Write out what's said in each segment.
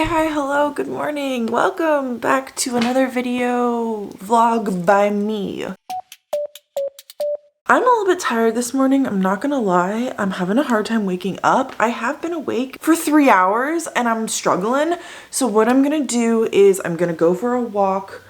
Hi, hello, good morning. Welcome back to another video vlog by me. I'm a little bit tired this morning, I'm not gonna lie. I'm having a hard time waking up. I have been awake for 3 hours and I'm struggling. So what I'm gonna do is I'm gonna go for a walk.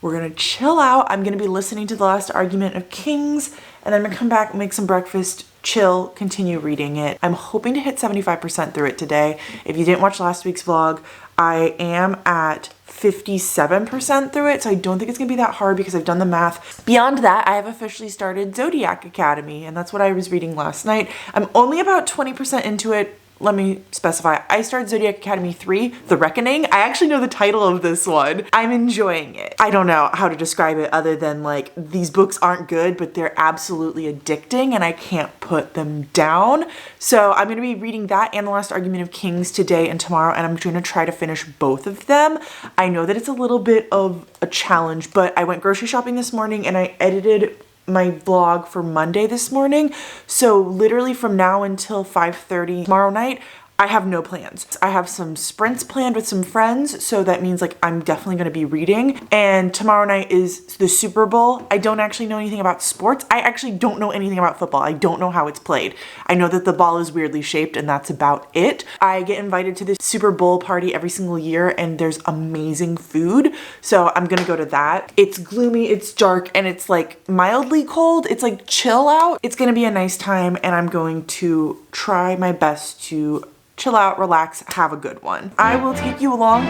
We're gonna chill out. I'm gonna be listening to The Last Argument of Kings, and then I'm gonna come back, make some breakfast, chill, continue reading it. I'm hoping to hit 75% through it today. If you didn't watch last week's vlog, I am at 57% through it, so I don't think it's gonna be that hard because I've done the math. Beyond that, I have officially started Zodiac Academy, and that's what I was reading last night. I'm only about 20% into it. Let me specify, I started Zodiac Academy 3, The Reckoning. I actually know the title of this one. I'm enjoying it. I don't know how to describe it other than like, these books aren't good, but they're absolutely addicting and I can't put them down. So I'm gonna be reading that and The Last Argument of Kings today and tomorrow, and I'm gonna try to finish both of them. I know that it's a little bit of a challenge, but I went grocery shopping this morning and I edited my vlog for Monday this morning. So literally from now until 5:30 tomorrow night, I have no plans. I have some sprints planned with some friends, so that means like I'm definitely gonna be reading. And tomorrow night is the Super Bowl. I don't actually know anything about sports. I actually don't know anything about football. I don't know how it's played. I know that the ball is weirdly shaped and that's about it. I get invited to the Super Bowl party every single year and there's amazing food. So I'm gonna go to that. It's gloomy, it's dark, and it's like mildly cold. It's like chill out. It's gonna be a nice time and I'm going to try my best to chill out, relax, have a good one. I will take you along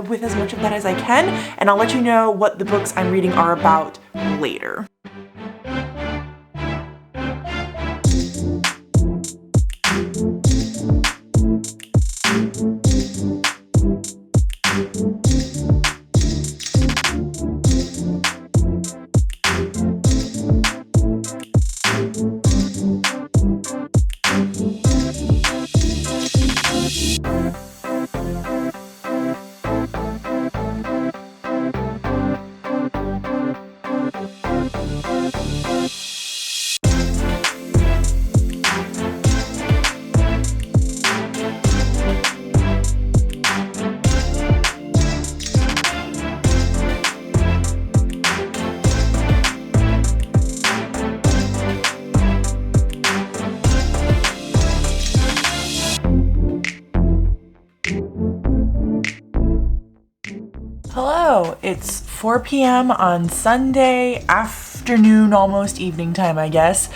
with as much of that as I can, and I'll let you know what the books I'm reading are about later. Hello, it's 4 p.m. on Sunday afternoon, almost evening time, I guess,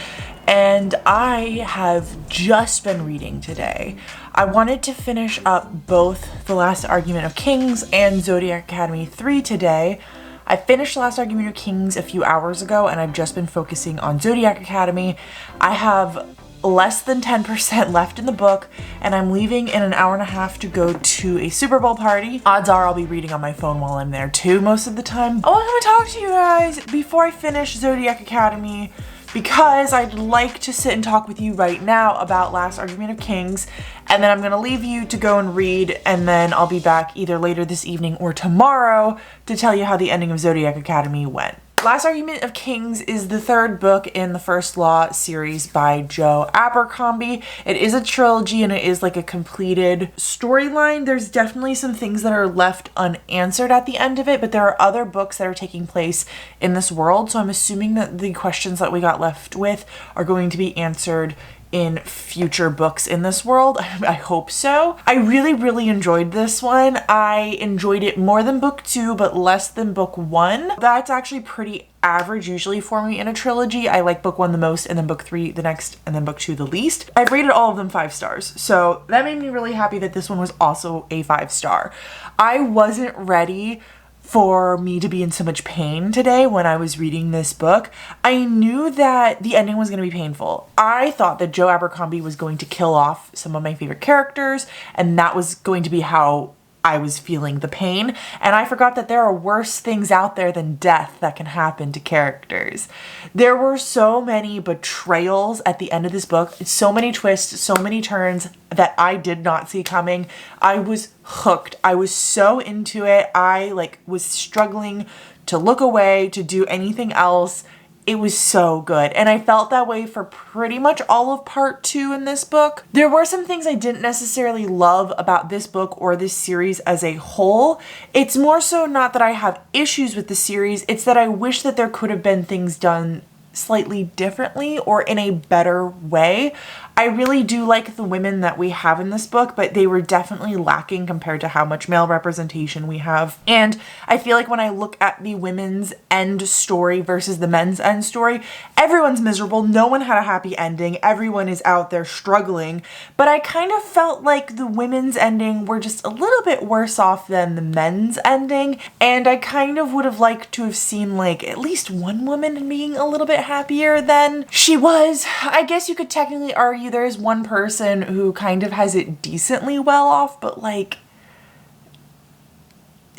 and I have just been reading today. I wanted to finish up both The Last Argument of Kings and Zodiac Academy 3 today. I finished The Last Argument of Kings a few hours ago and I've just been focusing on Zodiac Academy. I have less than 10% left in the book and I'm leaving in an hour and a half to go to a Super Bowl party. Odds are I'll be reading on my phone while I'm there too most of the time. I want to talk to you guys before I finish Zodiac Academy because I'd like to sit and talk with you right now about Last Argument of Kings, and then I'm gonna leave you to go and read, and then I'll be back either later this evening or tomorrow to tell you how the ending of Zodiac Academy went. Last Argument of Kings is the third book in the First Law series by Joe Abercrombie. It is a trilogy and it is like a completed storyline. There's definitely some things that are left unanswered at the end of it, but there are other books that are taking place in this world. So I'm assuming that the questions that we got left with are going to be answered in future books in this world. I hope so. I really enjoyed this one. I enjoyed it more than book 2, but less than book 1. That's actually pretty average usually for me in a trilogy. I like book 1 the most, and then book 3 the next, and then book 2 the least. I've rated all of them 5 stars, so that made me really happy that this one was also a 5-star. I wasn't ready for me to be in so much pain today when I was reading this book. I knew that the ending was going to be painful. I thought that Joe Abercrombie was going to kill off some of my favorite characters, and that was going to be how I was feeling the pain, and I forgot that there are worse things out there than death that can happen to characters. There were so many betrayals at the end of this book, so many twists, so many turns that I did not see coming. I was hooked. I was so into it. I was struggling to look away, to do anything else. it was so good. And I felt that way for pretty much all of part 2 in this book. There were some things I didn't necessarily love about this book or this series as a whole. It's more so not that I have issues with the series, it's that I wish that there could have been things done slightly differently or in a better way. I really do like the women that we have in this book, but they were definitely lacking compared to how much male representation we have. And I feel like when I look at the women's end story versus the men's end story, everyone's miserable. No one had a happy ending. Everyone is out there struggling. But I kind of felt like the women's ending were just a little bit worse off than the men's ending. And I kind of would have liked to have seen like at least one woman being a little bit happier than she was. I guess you could technically argue there is one person who kind of has it decently well off, but like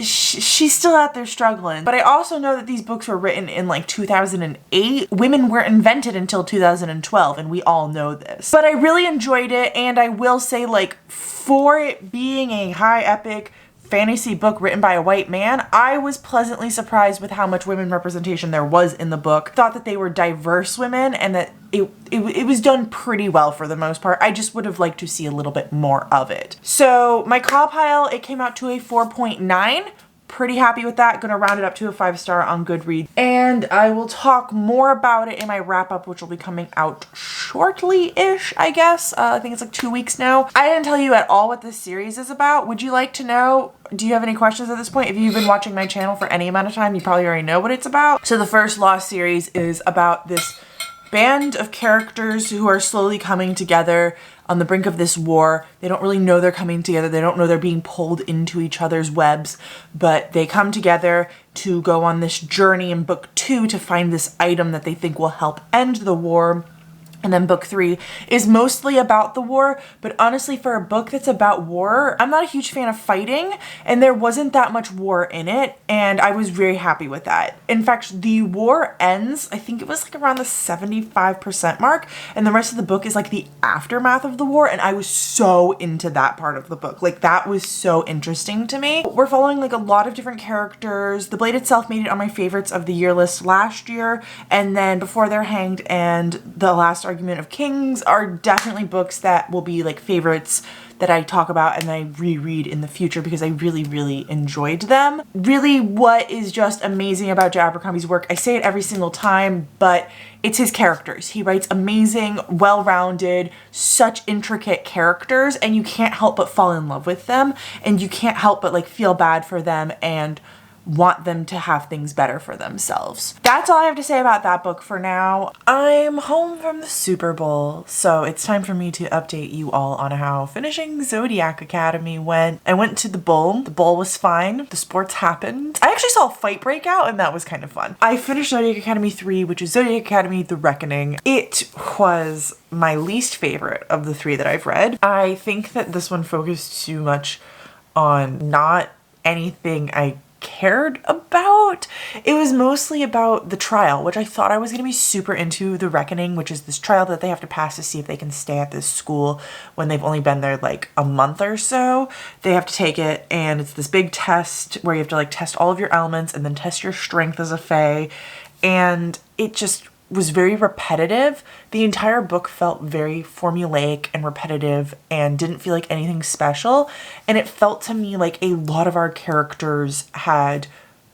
she's still out there struggling. But I also know that these books were written in like 2008. Women weren't invented until 2012, and we all know this. But I really enjoyed it, and I will say, like, for it being a high epic fantasy book written by a white man, I was pleasantly surprised with how much women representation there was in the book. Thought that they were diverse women and that it was done pretty well for the most part. I just would have liked to see a little bit more of it. So my claw pile, it came out to a 4.9. Pretty happy with that. Gonna round it up to a 5-star on Goodreads. And I will talk more about it in my wrap up, which will be coming out shortly-ish, I guess. I think it's like 2 weeks now. I didn't tell you at all what this series is about. Would you like to know? Do you have any questions at this point? If you've been watching my channel for any amount of time, you probably already know what it's about. So the first Lost series is about this band of characters who are slowly coming together on the brink of this war. They don't really know they're coming together. They don't know they're being pulled into each other's webs, but they come together to go on this journey in book 2 to find this item that they think will help end the war. And then book 3 is mostly about the war, but honestly, for a book that's about war, I'm not a huge fan of fighting, and there wasn't that much war in it, and I was very happy with that. In fact, the war ends, I think it was like around the 75% mark, and the rest of the book is like the aftermath of the war, and I was so into that part of the book. Like, that was so interesting to me. We're following like a lot of different characters. The Blade itself made it on my favorites of the year list last year, and then Before They're Hanged and The Last Argument of Kings are definitely books that will be like favorites that I talk about and I reread in the future because I really, really enjoyed them. Really, what is just amazing about Joe Abercrombie's work, I say it every single time, but it's his characters. He writes amazing, well-rounded, such intricate characters, and you can't help but fall in love with them, and you can't help but like feel bad for them and want them to have things better for themselves. That's all I have to say about that book for now. I'm home from the Super Bowl, so it's time for me to update you all on how finishing Zodiac Academy went. I went to the bowl. The bowl was fine. The sports happened. I actually saw a fight break out, and that was kind of fun. I finished Zodiac Academy 3, which is Zodiac Academy The Reckoning. It was my least favorite of the 3 that I've read. I think that this one focused too much on not anything I cared about. It was mostly about the trial, which I thought I was going to be super into. The Reckoning, which is this trial that they have to pass to see if they can stay at this school when they've only been there like a month or so. They have to take it, and it's this big test where you have to like test all of your elements and then test your strength as a fae, and it just was very repetitive. The entire book felt very formulaic and repetitive and didn't feel like anything special. And it felt to me like a lot of our characters had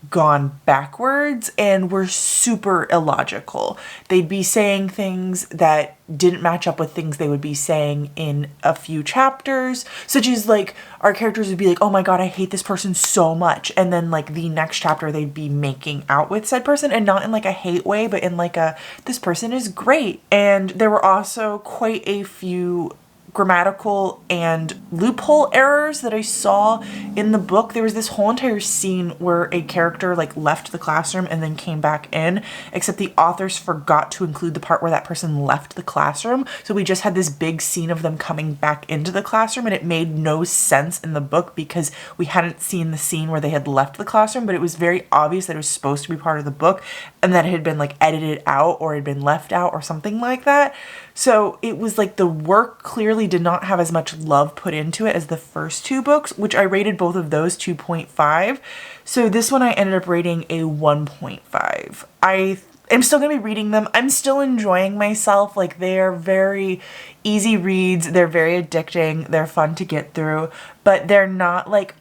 gone backwards and were super illogical. They'd be saying things that didn't match up with things they would be saying in a few chapters, such as like our characters would be like, oh my god, I hate this person so much, and then like the next chapter they'd be making out with said person, and not in like a hate way, but in like a this person is great. And there were also quite a few grammatical and loophole errors that I saw in the book. There was this whole entire scene where a character like left the classroom and then came back in, except the authors forgot to include the part where that person left the classroom. So we just had this big scene of them coming back into the classroom, and it made no sense in the book because we hadn't seen the scene where they had left the classroom, but it was very obvious that it was supposed to be part of the book and that it had been like edited out or had been left out or something like that. So it was like the work clearly did not have as much love put into it as the first 2 books, which I rated both of those 2.5. So this one I ended up rating a 1.5. I I'm still gonna be reading them. I'm still enjoying myself. Like, they're very easy reads. They're very addicting. They're fun to get through, but they're not like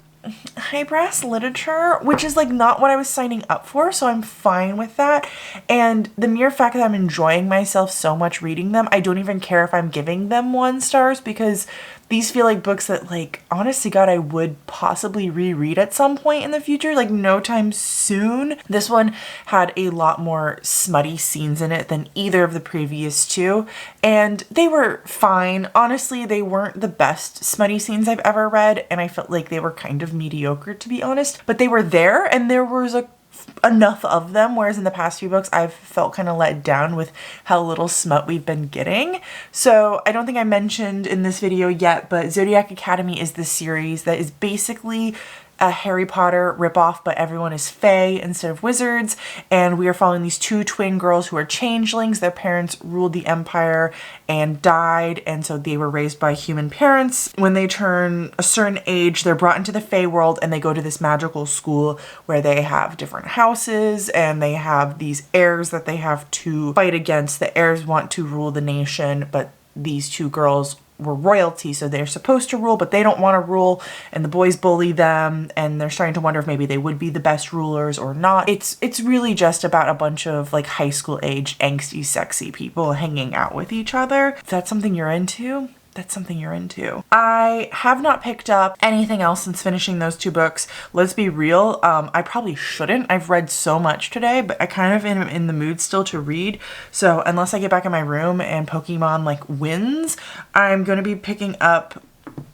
high brass literature, which is like not what I was signing up for, so I'm fine with that. And the mere fact that I'm enjoying myself so much reading them, I don't even care if I'm giving them 1 stars, because these feel like books that, like, honestly God, I would possibly reread at some point in the future, like no time soon. This one had a lot more smutty scenes in it than either of the previous 2, and they were fine. Honestly, they weren't the best smutty scenes I've ever read, and I felt like they were kind of mediocre, to be honest, but they were there, and there was enough of them, whereas in the past few books I've felt kind of let down with how little smut we've been getting. So I don't think I mentioned in this video yet, but Zodiac Academy is the series that is basically a Harry Potter ripoff, but everyone is fae instead of wizards, and we are following these 2 twin girls who are changelings. Their parents ruled the empire and died, and so they were raised by human parents. When they turn a certain age, they're brought into the fae world, and they go to this magical school where they have different houses, and they have these heirs that they have to fight against. The heirs want to rule the nation, but these 2 girls were royalty, so they're supposed to rule, but they don't want to rule, and the boys bully them, and they're starting to wonder if maybe they would be the best rulers or not. It's really just about a bunch of like high school age angsty sexy people hanging out with each other. If that's something you're into, that's something you're into. I have not picked up anything else since finishing those 2 books. Let's be real, I probably shouldn't. I've read so much today, but I kind of am in the mood still to read. So unless I get back in my room and Pokemon like wins, I'm gonna be picking up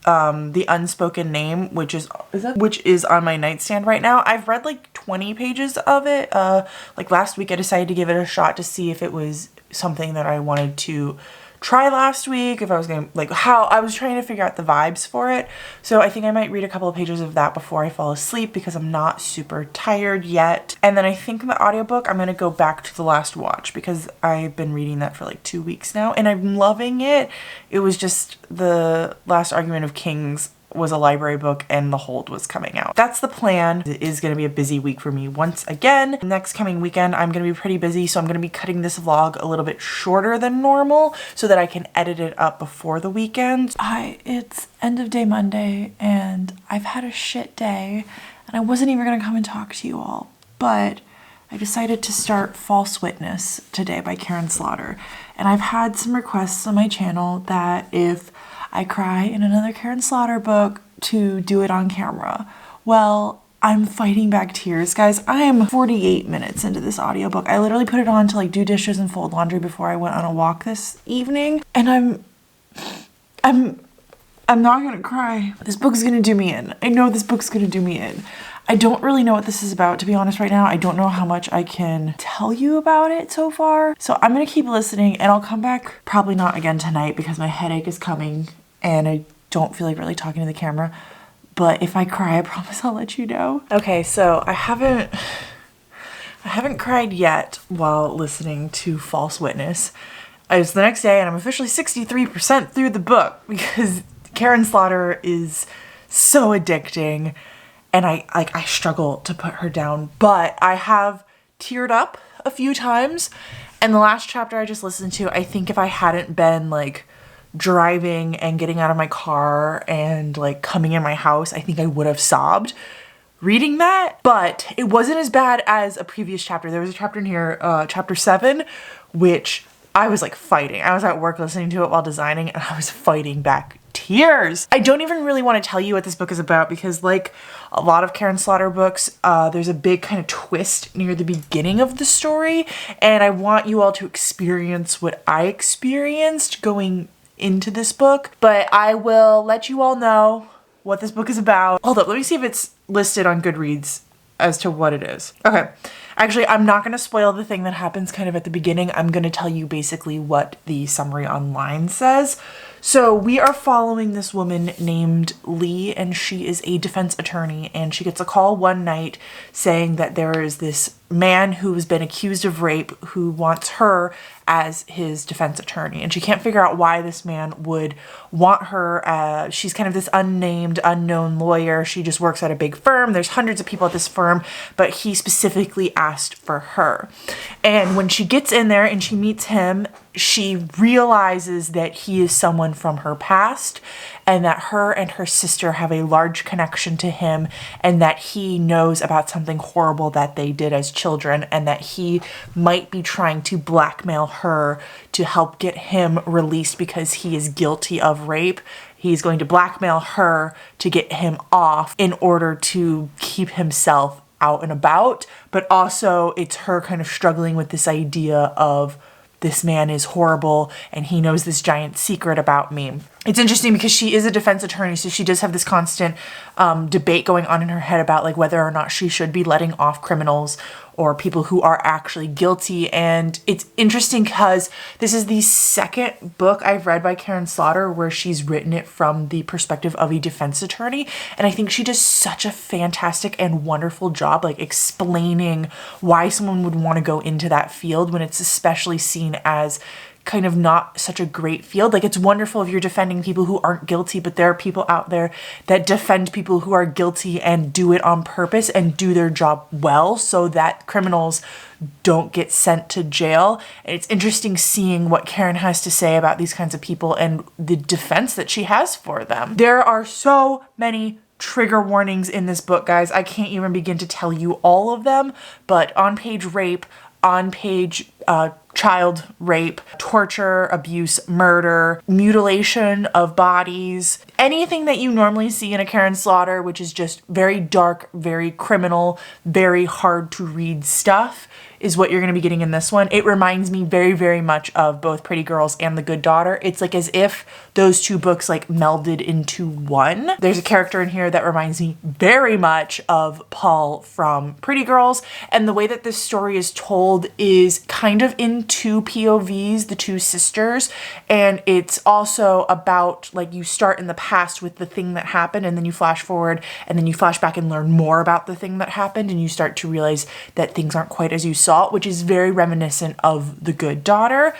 The Unspoken Name, which is on my nightstand right now. I've read like 20 pages of it. Like last week I decided to give it a shot to see if it was something that I wanted to try last week, if I was gonna, like, how I was trying to figure out the vibes for it. So I think I might read a couple of pages of that before I fall asleep, because I'm not super tired yet. And then I think the audiobook, I'm gonna go back to The Last Watch, because I've been reading that for like 2 weeks now and I'm loving it. It was just the Last Argument of Kings was a library book and The Hold was coming out. That's the plan. It is going to be a busy week for me once again. Next coming weekend, I'm going to be pretty busy, so I'm going to be cutting this vlog a little bit shorter than normal so that I can edit it up before the weekend. It's end of day Monday and I've had a shit day, and I wasn't even going to come and talk to you all, but I decided to start False Witness today by Karin Slaughter. And I've had some requests on my channel that if I cry in another Karin Slaughter book, to do it on camera. Well, I'm fighting back tears, guys. I am 48 minutes into this audiobook. I literally put it on to like do dishes and fold laundry before I went on a walk this evening, and I'm not gonna cry. This book's gonna do me in. I know this book's gonna do me in. I don't really know what this is about, to be honest, right now. I don't know how much I can tell you about it so far. So I'm gonna keep listening, and I'll come back, probably not again tonight because my headache is coming and I don't feel like really talking to the camera. But if I cry, I promise I'll let you know. Okay, so I haven't cried yet while listening to False Witness. It's the next day and I'm officially 63% through the book, because Karin Slaughter is so addicting, and I struggle to put her down, but I have teared up a few times. And the last chapter I just listened to, I think if I hadn't been like driving and getting out of my car and like coming in my house, I think I would have sobbed reading that. But it wasn't as bad as a previous chapter. There was a chapter in here, chapter 7, which I was like fighting. I was at work listening to it while designing, and I was fighting back tears. I don't even really want to tell you what this book is about, because like a lot of Karin Slaughter books, there's a big kind of twist near the beginning of the story, and I want you all to experience what I experienced going into this book. But I will let you all know what this book is about. Hold up, let me see if it's listed on Goodreads as to what it is. Okay, actually, I'm not going to spoil the thing that happens kind of at the beginning. I'm going to tell you basically what the summary online says. So we are following this woman named Lee, and she is a defense attorney, and she gets a call one night saying that there is this man who has been accused of rape who wants her as his defense attorney. And she can't figure out why this man would want her. She's kind of this unnamed, unknown lawyer. She just works at a big firm. There's hundreds of people at this firm, but he specifically asked for her. And when she gets in there and she meets him, she realizes that he is someone from her past and that her and her sister have a large connection to him, and that he knows about something horrible that they did as children, and that he might be trying to blackmail her to help get him released because he is guilty of rape. He's going to blackmail her to get him off in order to keep himself out and about. But also it's her kind of struggling with this idea of, this man is horrible and he knows this giant secret about me. It's interesting because she is a defense attorney, so she does have this constant debate going on in her head about like whether or not she should be letting off criminals or people who are actually guilty. And it's interesting because this is the second book I've read by Karin Slaughter where she's written it from the perspective of a defense attorney. And I think she does such a fantastic and wonderful job like explaining why someone would want to go into that field when it's especially seen as kind of not such a great field. Like, it's wonderful if you're defending people who aren't guilty, but there are people out there that defend people who are guilty and do it on purpose and do their job well so that criminals don't get sent to jail. And it's interesting seeing what Karin has to say about these kinds of people and the defense that she has for them. There are so many trigger warnings in this book, guys. I can't even begin to tell you all of them, but on-page rape, on-page child rape, torture, abuse, murder, mutilation of bodies, anything that you normally see in a Karin Slaughter, which is just very dark, very criminal, very hard to read stuff, is what you're going to be getting in this one. It reminds me very, very much of both Pretty Girls and The Good Daughter. It's like as if those two books like melded into one. There's a character in here that reminds me very much of Paul from Pretty Girls. And the way that this story is told is kind of in two POVs, the two sisters. And it's also about like you start in the past with the thing that happened and then you flash forward and then you flash back and learn more about the thing that happened and you start to realize that things aren't quite as you saw, which is very reminiscent of The Good Daughter.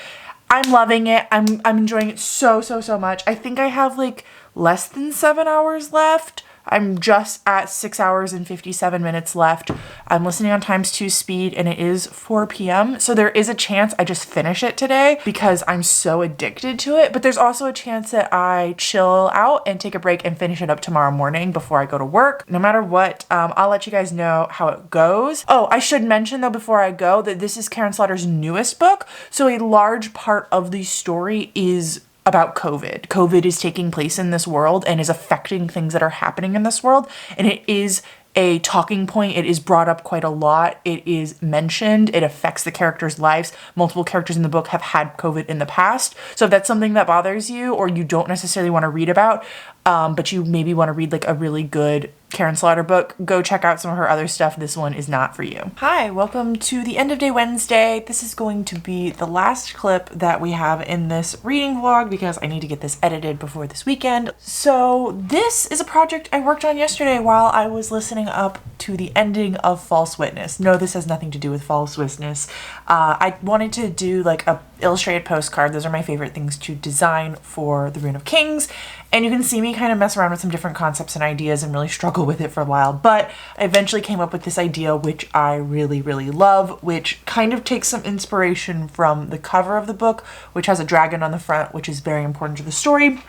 I'm loving it. I'm enjoying it so much. I think I have like less than 7 hours left. I'm just at 6 hours and 57 minutes left. I'm listening on ×2 speed and it is 4 p.m. So there is a chance I just finish it today because I'm so addicted to it. But there's also a chance that I chill out and take a break and finish it up tomorrow morning before I go to work. No matter what, I'll let you guys know how it goes. Oh, I should mention though before I go that this is Karin Slaughter's newest book. So a large part of the story is about COVID. COVID is taking place in this world and is affecting things that are happening in this world. And it is a talking point. It is brought up quite a lot. It is mentioned. It affects the characters' lives. Multiple characters in the book have had COVID in the past. So if that's something that bothers you or you don't necessarily want to read about, but you maybe want to read like a really good Karin Slaughter book, go check out some of her other stuff. This one is not for you. Hi, welcome to the End of Day Wednesday. This is going to be the last clip that we have in this reading vlog because I need to get this edited before this weekend. So this is a project I worked on yesterday while I was listening up to the ending of False Witness. No, this has nothing to do with False Witness. I wanted to do like a illustrated postcard. Those are my favorite things to design for the Rune of Kings. And you can see me kind of mess around with some different concepts and ideas and really struggle with it for a while. But I eventually came up with this idea, which I really, really love, which kind of takes some inspiration from the cover of the book, which has a dragon on the front, which is very important to the story.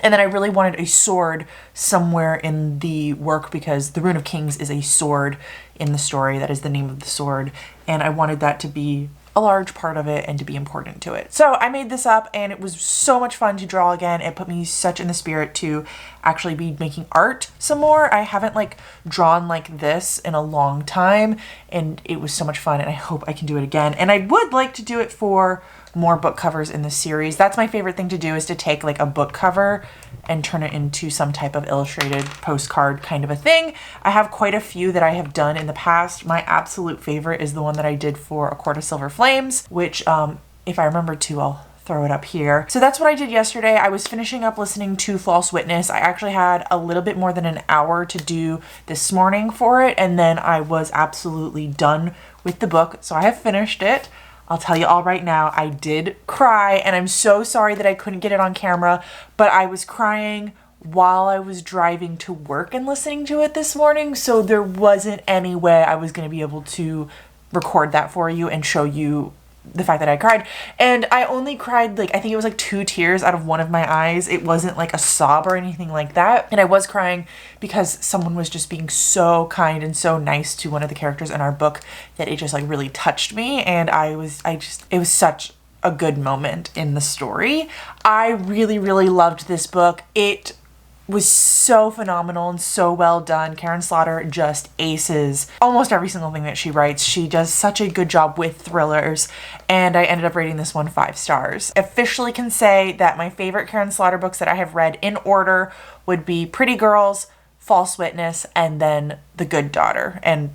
And then I really wanted a sword somewhere in the work because the Rune of Kings is a sword in the story. That is the name of the sword. And I wanted that to be a large part of it and to be important to it. So I made this up and it was so much fun to draw again. It put me such in the spirit to actually be making art some more. I haven't like drawn like this in a long time and it was so much fun and I hope I can do it again. And I would like to do it for more book covers in the series. That's my favorite thing to do, is to take like a book cover and turn it into some type of illustrated postcard kind of a thing. I have quite a few that I have done in the past. My absolute favorite is the one that I did for A Court of Silver Flames, which if I remember to, I'll throw it up here. So that's what I did yesterday. I was finishing up listening to False Witness. I actually had a little bit more than an hour to do this morning for it, and then I was absolutely done with the book. So I have finished it. I'll tell you all right now, I did cry, and I'm so sorry that I couldn't get it on camera, but I was crying while I was driving to work and listening to it this morning, so there wasn't any way I was going to be able to record that for you and show you the fact that I cried. And I only cried, like, I think it was like 2 tears out of one of my eyes. It wasn't like a sob or anything like that. And I was crying because someone was just being so kind and so nice to one of the characters in our book that it just like really touched me. And it was such a good moment in the story. I really, really loved this book. It was so phenomenal and so well done. Karin Slaughter just aces almost every single thing that she writes. She does such a good job with thrillers, and I ended up rating this one 5 stars. Officially can say that my favorite Karin Slaughter books that I have read in order would be Pretty Girls, False Witness, and then The Good Daughter, and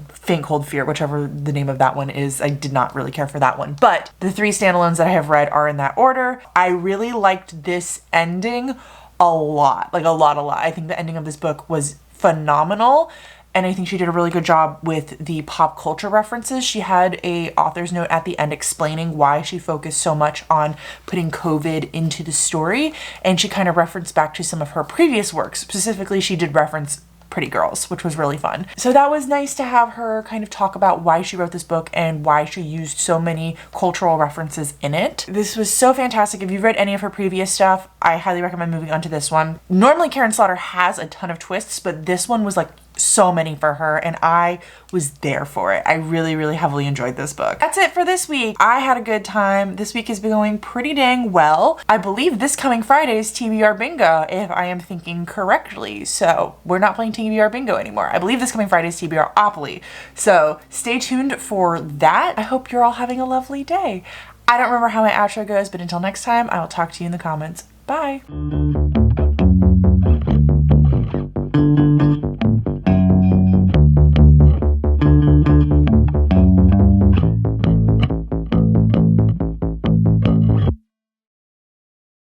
Faint Cold Fear, whichever the name of that one is. I did not really care for that one, but the 3 standalones that I have read are in that order. I really liked this ending a lot. I think the ending of this book was phenomenal, and I think she did a really good job with the pop culture references. She had a author's note at the end explaining why she focused so much on putting COVID into the story, and she kind of referenced back to some of her previous works. Specifically, she did reference Pretty Girls, which was really fun. So that was nice to have her kind of talk about why she wrote this book and why she used so many cultural references in it. This was so fantastic. If you've read any of her previous stuff, I highly recommend moving on to this one. Normally Karin Slaughter has a ton of twists, but this one was like so many for her, and I was there for it. I really, really heavily enjoyed this book. That's it for this week. I had a good time. This week has been going pretty dang well. I believe this coming Friday is TBR Bingo, if I am thinking correctly. So we're not playing TBR Bingo anymore. I believe this coming Friday is TBR Opoly. So stay tuned for that. I hope you're all having a lovely day. I don't remember how my outro goes, but until next time, I will talk to you in the comments. Bye.